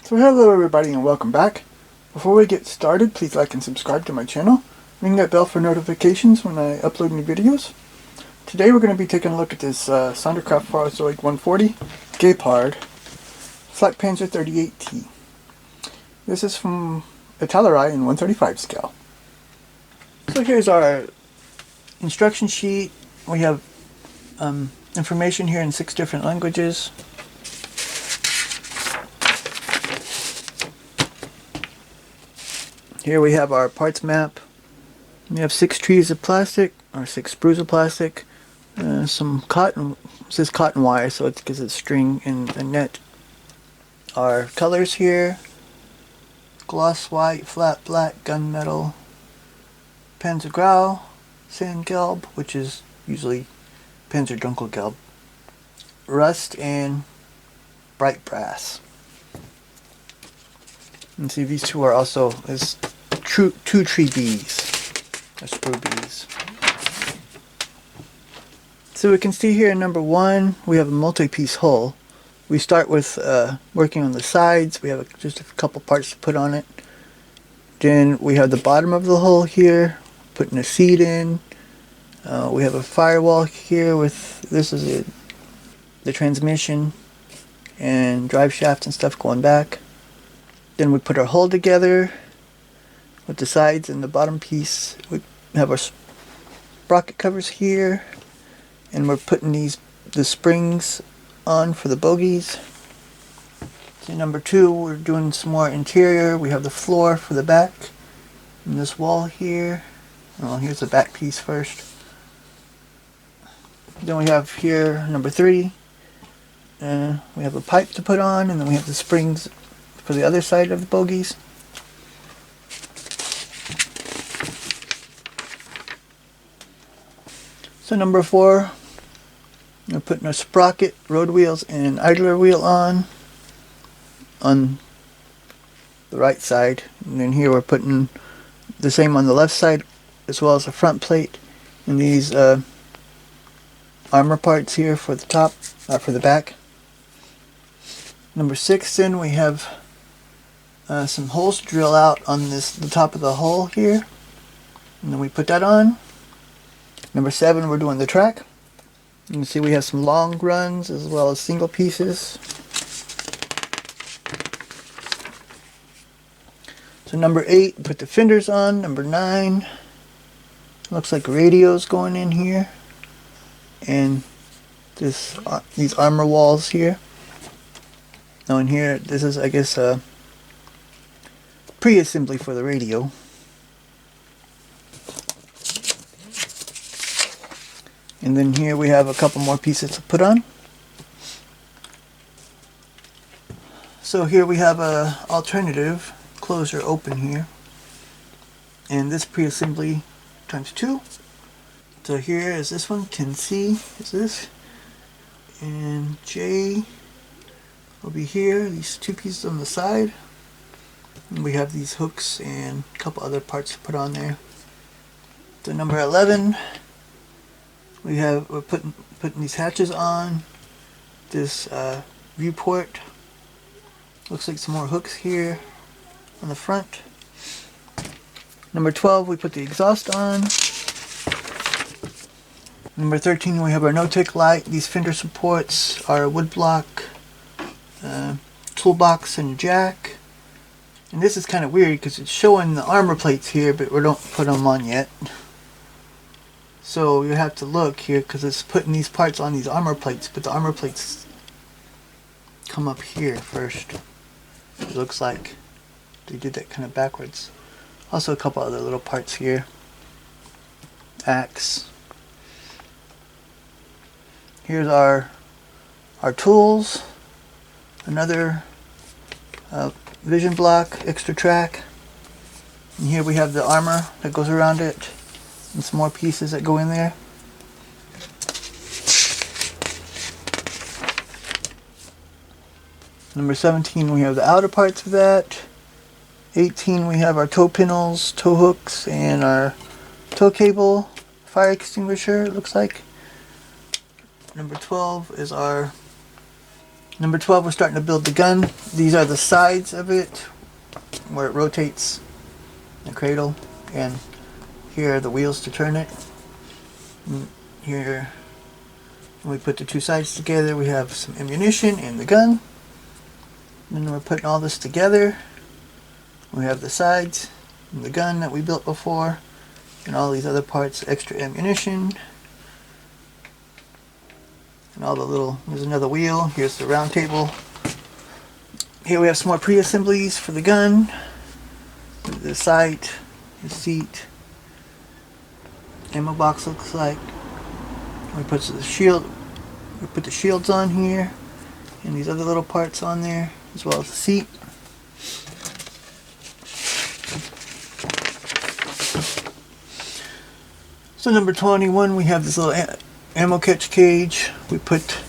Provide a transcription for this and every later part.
So hello everybody and welcome back. Before we get started, please like and subscribe to my channel. Ring that bell for notifications when I upload new videos. Today we're going to be taking a look at this Sonderkraft 140 Gepard Flakpanzer 38T. This is from Italeri in 135 scale. So here's our instruction sheet. We have information here in 6 different languages. Here we have our parts map. We have 6 trees of plastic, or 6 sprues of plastic, some cotton. This is cotton wire, so it's because it's string and net. Our colors here: gloss white, flat black, gunmetal, Panzer grau, sandgelb, which is usually Panzer dunkelgelb, rust, and bright brass. And see, these two are also two tree bees, or sprue bees. So we can see here in number 1, we have a multi-piece hull. We start with working on the sides. We have just a couple parts to put on it. Then we have the bottom of the hull here, putting a seat in. We have a firewall here with, this is the transmission and drive shaft and stuff going back. Then we put our hull together with the sides and the bottom piece. We have our sprocket covers here, and we're putting the springs on for the bogies. So number 2, we're doing some more interior. We have the floor for the back and this wall here. Well, here's the back piece first. Then we have here number 3. We have a pipe to put on, and then we have the springs for the other side of the bogies. So number 4, we're putting a sprocket, road wheels, and idler wheel on the right side. And then here we're putting the same on the left side, as well as the front plate, and these armor parts here for the top, for the back. Number 6, then we have some holes to drill out on the top of the hull here, and then we put that on. Number 7, we're doing the track. You can see we have some long runs as well as single pieces. So number 8, put the fenders on. Number 9, looks like radios going in here, and these armor walls here. Now in here, this is, I guess, pre-assembly for the radio. And then here we have a couple more pieces to put on. So here we have a alternative closure open here, and this pre-assembly times 2. So here is this one, 10C is this, and J will be here, these 2 pieces on the side. And we have these hooks and a couple other parts to put on there. So number 11, we're putting these hatches on. This viewport, looks like some more hooks here on the front. Number 12, we put the exhaust on. Number 13, we have our no-tick light. These fender supports, our woodblock, toolbox, and jack. And this is kind of weird because it's showing the armor plates here, but we don't put them on yet. So you have to look here because it's putting these parts on these armor plates, but the armor plates come up here first. It looks like they did that kind of backwards. Also a couple other little parts here. Axe. Here's our tools. Another vision block, extra track. And here we have the armor that goes around it, and some more pieces that go in there. Number 17, we have the outer parts of that. 18, we have our toe panels, tow hooks, and our tow cable, fire extinguisher, it looks like. Number 12 is our Number 12, we're starting to build the gun. These are the sides of it, where it rotates the cradle, and here are the wheels to turn it. And here, when we put the two sides together, we have some ammunition and the gun. And then we're putting all this together. We have the sides and the gun that we built before, and all these other parts, extra ammunition. And all the little, there's another wheel, here's the round table. Here we have some more pre-assemblies for the gun, the sight, the seat, ammo box looks like. We put the shield, we put the shields on here, and these other little parts on there, as well as the seat. So number 21, we have this little ammo catch cage. We put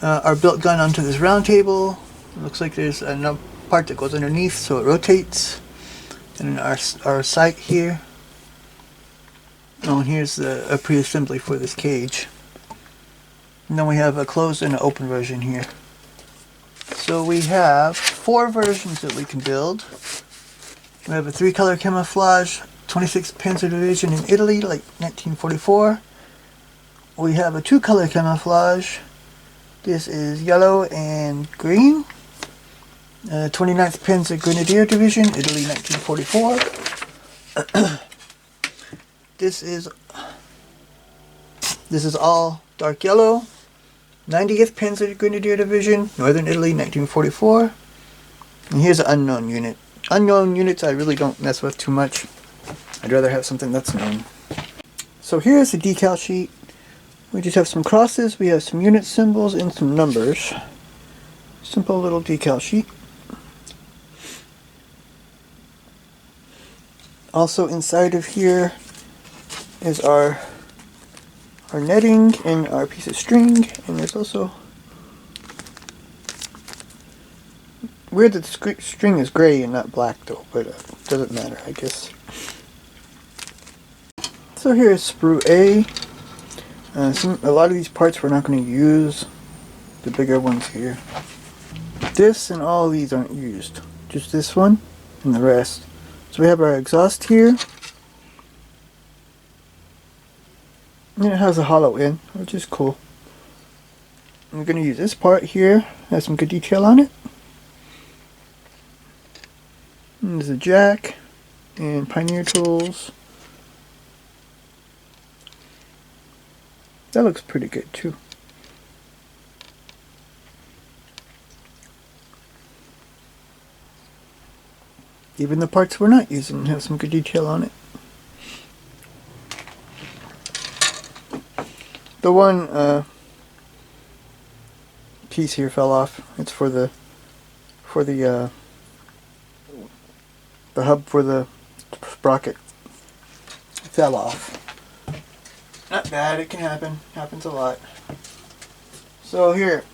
our built gun onto this round table. It looks like there's a part that goes underneath so it rotates. And then our sight here. Oh, and here's a pre-assembly for this cage. And then we have a closed and an open version here. So we have 4 versions that we can build. We have a 3-color camouflage, 26th Panzer Division in Italy, like 1944. We have a 2-color camouflage. This is yellow and green. 29th Panzer Grenadier Division, Italy, 1944. This is all dark yellow. 90th Panzer Grenadier Division, Northern Italy, 1944. And here's an unknown unit. Unknown units I really don't mess with too much. I'd rather have something that's known. So here's the decal sheet. We just have some crosses, we have some unit symbols, and some numbers. Simple little decal sheet. Also inside of here is our netting and our piece of string, and there's also weird that the string is gray and not black though, but it doesn't matter, I guess. So here is sprue A. A lot of these parts we're not going to use, the bigger ones here. This and all these aren't used, just this one and the rest. So we have our exhaust here, and it has a hollow end, which is cool. And we're going to use this part here, has some good detail on it. And there's a jack and Pioneer tools. That looks pretty good too. Even the parts we're not using have some good detail on it. The one piece here fell off. It's for the hub for the sprocket. It fell off. Not bad, it can happen. Happens a lot. So here,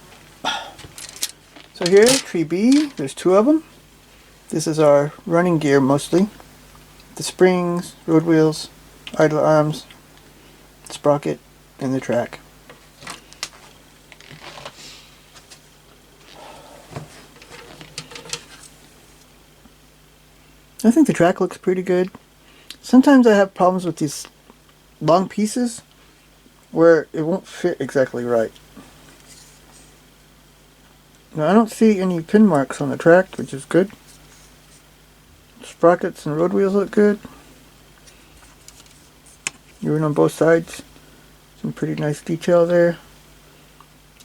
tree B, there's 2 of them. This is our running gear mostly. The springs, road wheels, idler arms, sprocket, and the track. I think the track looks pretty good. Sometimes I have problems with these long pieces where it won't fit exactly right. Now I don't see any pin marks on the track, which is good. Sprockets and road wheels look good. Even on both sides, some pretty nice detail there.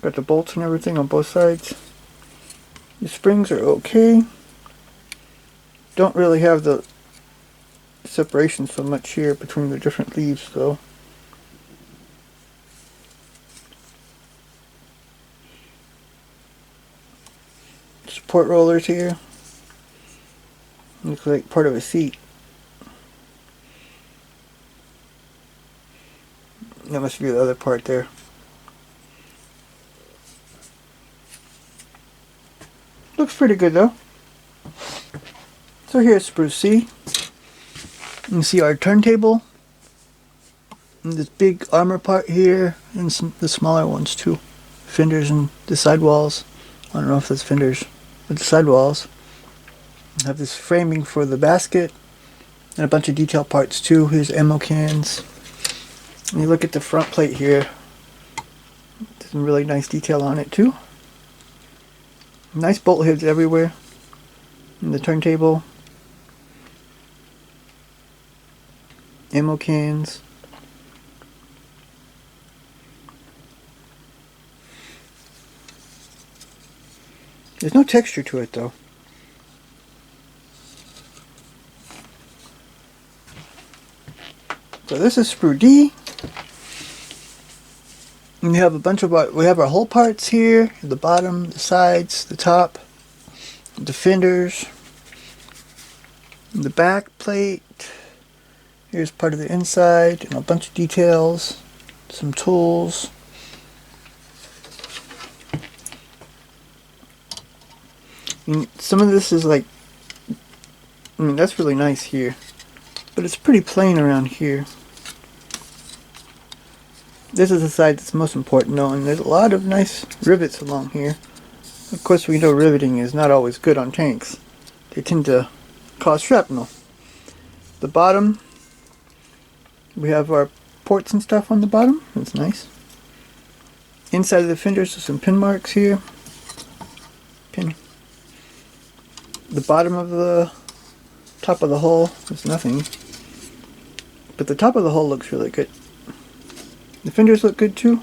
Got the bolts and everything on both sides. The springs are okay. Don't really have the separation so much here between the different leaves though. Support rollers here. Looks like part of a seat. That must be the other part there. Looks pretty good though. So here's sprue C. You can see our turntable. And this big armor part here, and the smaller ones too. Fenders and the sidewalls. I don't know if that's fenders, with the sidewalls. Have this framing for the basket and a bunch of detail parts too. Here's ammo cans. And you look at the front plate here. There's some really nice detail on it too. Nice bolt heads everywhere. And the turntable. Ammo cans. There's no texture to it though. So this is sprue D. And we have a bunch of we have our whole parts here, the bottom, the sides, the top, the fenders, the back plate. Here's part of the inside and a bunch of details, some tools. And some of this is like, that's really nice here, but it's pretty plain around here. This is the side that's most important though, and there's a lot of nice rivets along here. Of course, we know riveting is not always good on tanks. They tend to cause shrapnel. The bottom, we have our ports and stuff on the bottom. That's nice. Inside of the fenders, there's some pin marks here. Pin. The bottom of the top of the hull is nothing, but the top of the hull looks really good. The fenders look good too.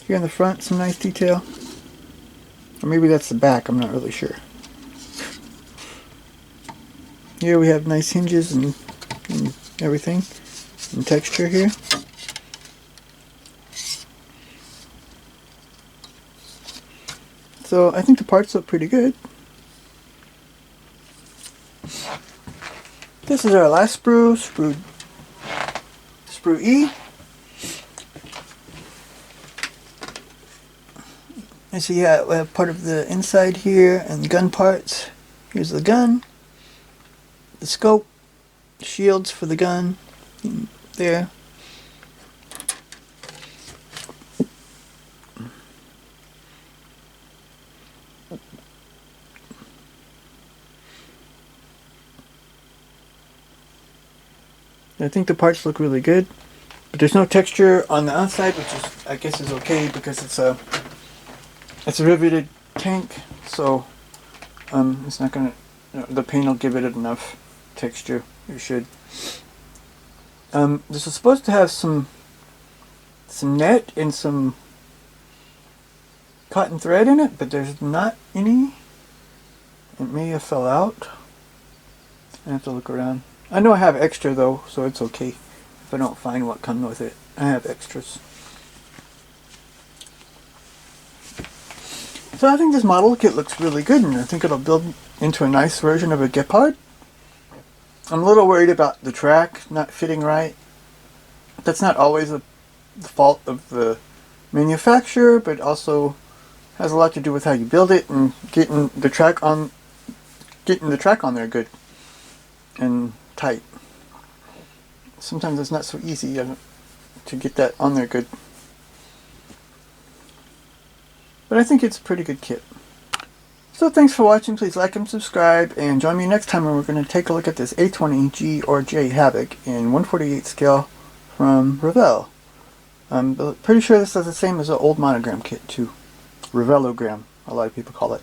Here in the front, some nice detail. Or maybe that's the back, I'm not really sure. Here we have nice hinges and everything. And texture here. So I think the parts look pretty good. This is our last sprue E. And so yeah, we have part of the inside here and gun parts. Here's the gun, the scope, shields for the gun, there. I think the parts look really good, but there's no texture on the outside, which is, I guess, is okay because it's a riveted tank, so it's not gonna, the paint will give it enough texture. It should. This is supposed to have some net and some cotton thread in it, but there's not any. It may have fell out. I have to look around. I know I have extra though, so it's okay if I don't find what comes with it. I have extras. So I think this model kit looks really good, and I think it'll build into a nice version of a Gepard. I'm a little worried about the track not fitting right. That's not always the fault of the manufacturer, but also has a lot to do with how you build it and getting the track on there good and tight. Sometimes it's not so easy to get that on there good. But I think it's a pretty good kit. So thanks for watching. Please like and subscribe, and join me next time when we're going to take a look at this A20 G or J Havoc in 1/48 scale from Revell. I'm pretty sure this is the same as the old monogram kit too. Revelogram, a lot of people call it.